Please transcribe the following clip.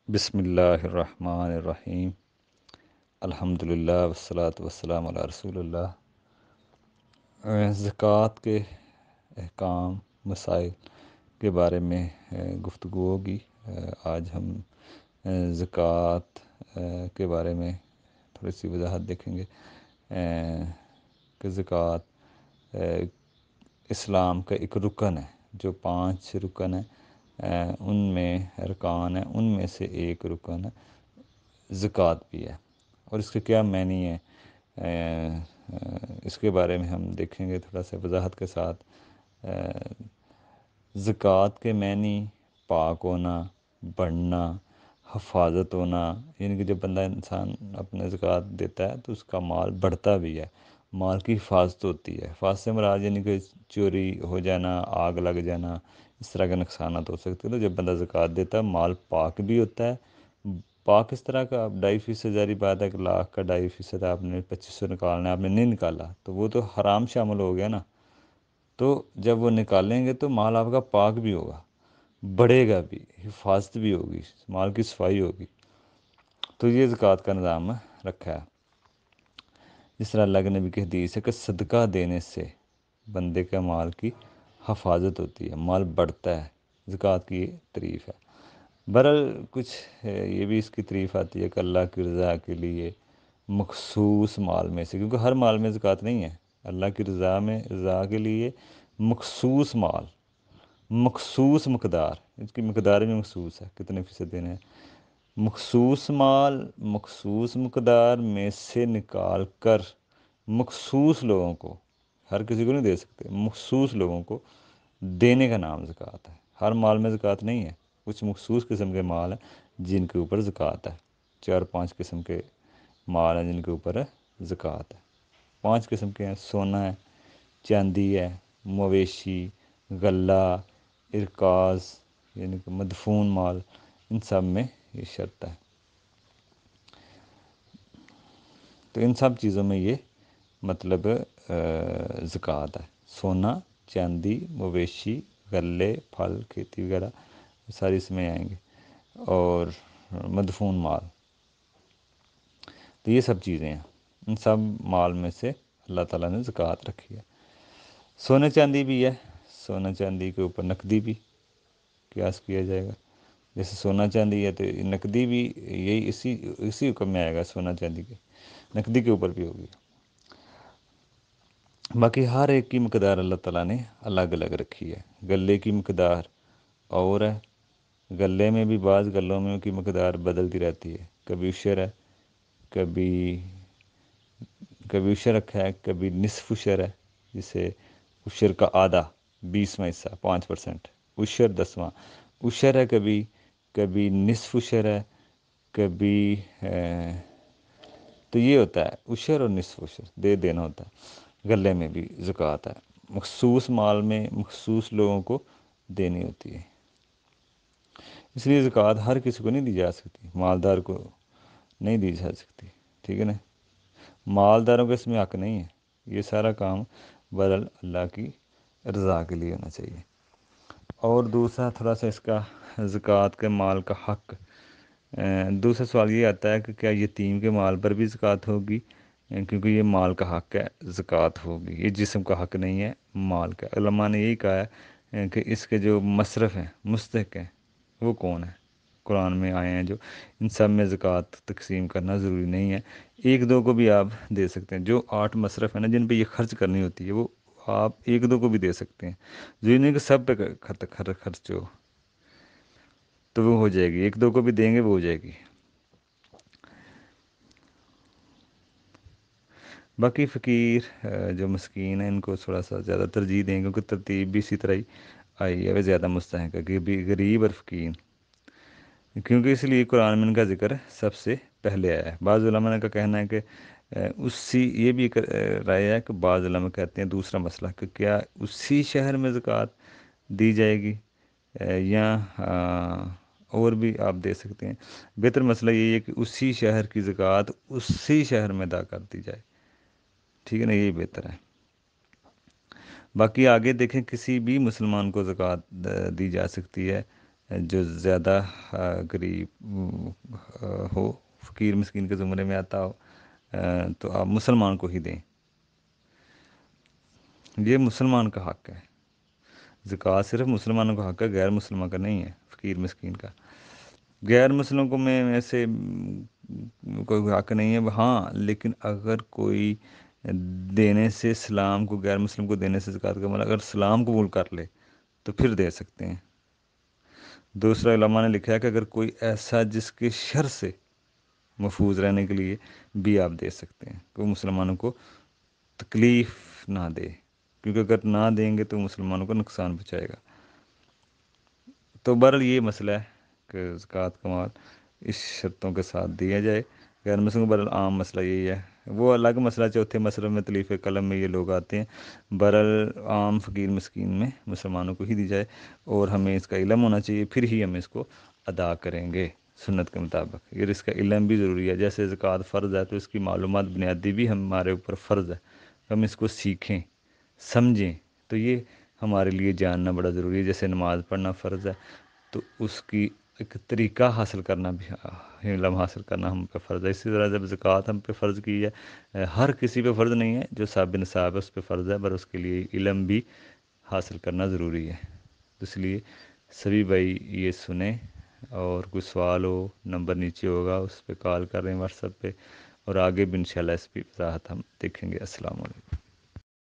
بسم اللہ الرحمن الرحیم۔ الحمدللہ والصلاة والسلام علی رسول اللہ۔ زکوٰۃ کے احکام، مسائل کے بارے میں گفتگو ہوگی۔ آج ہم زکوٰۃ کے بارے میں تھوڑی سی وضاحت دیکھیں گے کہ زکوٰۃ اسلام کا ایک رکن ہے، جو 5 رکن ہیں ان میں ارکان ہیں، ان میں سے ایک رکن زکوٰۃ بھی ہے، اور اس کے کیا معنی ہے اس کے بارے میں ہم دیکھیں گے تھوڑا سا وضاحت کے ساتھ۔ زکوٰۃ کے معنی پاک ہونا، بڑھنا، حفاظت ہونا، یعنی کہ جب بندہ انسان اپنے زکوٰۃ دیتا ہے تو اس کا مال بڑھتا بھی ہے، مال کی حفاظت ہوتی ہے۔ حفاظت سے مراد یعنی کہ چوری ہو جانا، آگ لگ جانا، اس طرح کے نقصانات ہو سکتے ہیں۔ تو جب بندہ زکوٰۃ دیتا ہے مال پاک بھی ہوتا ہے۔ پاک اس طرح کا، اب 2.5% ظاہری بات ہے کہ لاکھ کا 2.5% آپ نے 2500 نکالنا ہے، آپ نے نہیں نکالا تو وہ تو حرام شامل ہو گیا نا۔ تو جب وہ نکالیں گے تو مال آپ کا پاک بھی ہوگا، بڑھے گا بھی، حفاظت بھی ہوگی، مال کی صفائی ہوگی۔ تو یہ زکوٰۃ کا نظام رکھا ہے۔ جس طرح اللہ کے نبی کی حدیث ہے کہ صدقہ دینے سے بندے کے مال کی حفاظت ہوتی ہے، مال بڑھتا ہے۔ زکوٰۃ کی تعریف ہے۔ بہرحال کچھ یہ بھی اس کی تعریف آتی ہے کہ اللہ کی رضا کے لیے مخصوص مال میں سے، کیونکہ ہر مال میں زکوٰۃ نہیں ہے، اللہ کی رضا کے لیے مخصوص مال، مخصوص مقدار، اس کی مقدار بھی مخصوص ہے، کتنے فیصد دینے ہیں۔ مخصوص مال مخصوص مقدار میں سے نکال کر مخصوص لوگوں کو، ہر کسی کو نہیں دے سکتے، مخصوص لوگوں کو دینے کا نام زکوٰۃ ہے۔ ہر مال میں زکوٰۃ نہیں ہے، کچھ مخصوص قسم کے مال ہیں جن کے اوپر زکوٰۃ ہے۔ 4-5 قسم کے مال ہیں جن کے اوپر زکوٰۃ ہے۔ 5 قسم کے ہیں: سونا ہے، چاندی ہے، مویشی، غلہ، ارکاز یعنی کہ مدفون مال، ان سب میں یہ شرط ہے۔ تو ان سب چیزوں میں یہ مطلب زکوٰۃ ہے۔ سونا، چاندی، مویشی، غلے، پھل، کھیتی وغیرہ ساری اس میں آئیں گے، اور مدفون مال۔ تو یہ سب چیزیں ہیں، ان سب مال میں سے اللہ تعالیٰ نے زکوٰۃ رکھی ہے۔ سونے چاندی بھی ہے، سونا چاندی کے اوپر نقدی بھی قیاس کیا جائے گا۔ جیسے سونا چاندی ہے تو نقدی بھی یہی اسی حکم میں آئے گا، سونا چاندی کے نقدی کے اوپر بھی ہوگی۔ باقی ہر ایک کی مقدار اللہ تعالیٰ نے الگ الگ رکھی ہے۔ غلے کی مقدار اور ہے، غلے میں بھی بعض غلوں میں کی مقدار بدلتی رہتی ہے، کبھی عشر ہے، کبھی عشر رکھا ہے، کبھی نصف عشر ہے، جسے عشر کا آدھا 20واں حصہ 5%، عشر 10واں عشر ہے، کبھی نصف عشر ہے، کبھی تو یہ ہوتا ہے عشر اور نصف عشر دے دینا ہوتا ہے۔ غلے میں بھی زکوٰۃ ہے، مخصوص مال میں مخصوص لوگوں کو دینی ہوتی ہے، اس لیے زکوٰۃ ہر کسی کو نہیں دی جا سکتی، مالدار کو نہیں دی جا سکتی، ٹھیک ہے نا۔ مالداروں کا اس میں حق نہیں ہے، یہ سارا کام بہرحال اللہ کی رضا کے لیے ہونا چاہیے۔ اور دوسرا تھوڑا سا اس کا زکوٰۃ کے مال کا حق، دوسرا سوال یہ آتا ہے کہ کیا یتیم کے مال پر بھی زکوٰۃ ہوگی، کیونکہ یہ مال کا حق ہے، زکوٰۃ ہوگی۔ یہ جسم کا حق نہیں ہے، مال کا۔ علماء نے یہی کہا ہے کہ اس کے جو مصرف ہیں، مستحق ہیں، وہ کون ہیں؟ قرآن میں آئے ہیں جو، ان سب میں زکوٰۃ تقسیم کرنا ضروری نہیں ہے، 1-2 کو بھی آپ دے سکتے ہیں۔ جو 8 مصرف ہیں نا جن پہ یہ خرچ کرنی ہوتی ہے، وہ آپ 1-2 کو بھی دے سکتے ہیں، ضروری نہیں کہ سب پہ خرچ ہو، تو وہ ہو جائے گی، 1-2 کو بھی دیں گے وہ ہو جائے گی۔ باقی فقیر جو مسکین ہیں ان کو تھوڑا سا زیادہ ترجیح دیں گے، کیونکہ ترتیب بھی اسی طرح ہی آئی ہے، وہ زیادہ مستحق ہے کہ غریب اور فقیر، کیونکہ اس لیے قرآن میں ان کا ذکر سب سے پہلے آیا ہے۔ بعض علماء کا کہنا ہے کہ یہ بھی ایک رائے ہے کہ بعض علماء کہتے ہیں دوسرا مسئلہ کہ کیا اسی شہر میں زکوٰۃ دی جائے گی یا اور بھی آپ دے سکتے ہیں۔ بہتر مسئلہ یہی ہے کہ اسی شہر کی زکوٰۃ اسی شہر میں ادا کر دی جائے، ٹھیک ہے نا، یہی بہتر ہے۔ باقی آگے دیکھیں، کسی بھی مسلمان کو زکوٰۃ دی جا سکتی ہے، جو زیادہ غریب ہو، فقیر مسکین کے زمرے میں آتا ہو، تو آپ مسلمان کو ہی دیں۔ یہ مسلمان کا حق ہے، زکوٰۃ صرف مسلمانوں کا حق ہے، غیر مسلمان کا نہیں ہے، فقیر مسکین کا۔ غیر مسلموں کو میں ایسے کوئی حق نہیں ہے، ہاں لیکن اگر کوئی دینے سے اسلام کو، غیر مسلم کو دینے سے زکوٰۃ کا مال اگر اسلام قبول کر لے تو پھر دے سکتے ہیں۔ دوسرا علماء نے لکھا ہے کہ اگر کوئی ایسا جس کے شر سے محفوظ رہنے کے لیے بھی آپ دے سکتے ہیں، کہ وہ مسلمانوں کو تکلیف نہ دے، کیونکہ اگر نہ دیں گے تو مسلمانوں کو نقصان پہنچائے گا۔ تو بہرحال یہ مسئلہ ہے کہ زکوٰۃ کا مال اس شرطوں کے ساتھ دیا جائے۔ غیر مسلم کو بہرحال عام مسئلہ یہی ہے، وہ الگ مسئلہ، چوتھے مسئلے میں تلیف قلم میں یہ لوگ آتے ہیں۔ بہرحال عام فقیر مسکین میں مسلمانوں کو ہی دی جائے، اور ہمیں اس کا علم ہونا چاہیے، پھر ہی ہم اس کو ادا کریں گے سنت کے مطابق۔ یہ اس کا علم بھی ضروری ہے، جیسے زکوٰۃ فرض ہے تو اس کی معلومات بنیادی بھی ہمارے اوپر فرض ہے، ہم اس کو سیکھیں، سمجھیں، تو یہ ہمارے لیے جاننا بڑا ضروری ہے۔ جیسے نماز پڑھنا فرض ہے، تو اس کی ایک طریقہ حاصل کرنا بھی، علم حاصل کرنا ہم پہ فرض ہے۔ اسی طرح جب زکوٰۃ ہم پہ فرض کی ہے، ہر کسی پہ فرض نہیں ہے، جو صاحب نصاب ہے اس پہ فرض ہے، پر اس کے لیے علم بھی حاصل کرنا ضروری ہے۔ اس لیے سبھی بھائی یہ سنیں، اور کوئی سوال ہو نمبر نیچے ہوگا، اس پہ کال کر رہے ہیں واٹس ایپ پہ، اور آگے بھی انشاءاللہ اس پہ وضاحت ہم دیکھیں گے۔ السلام علیکم۔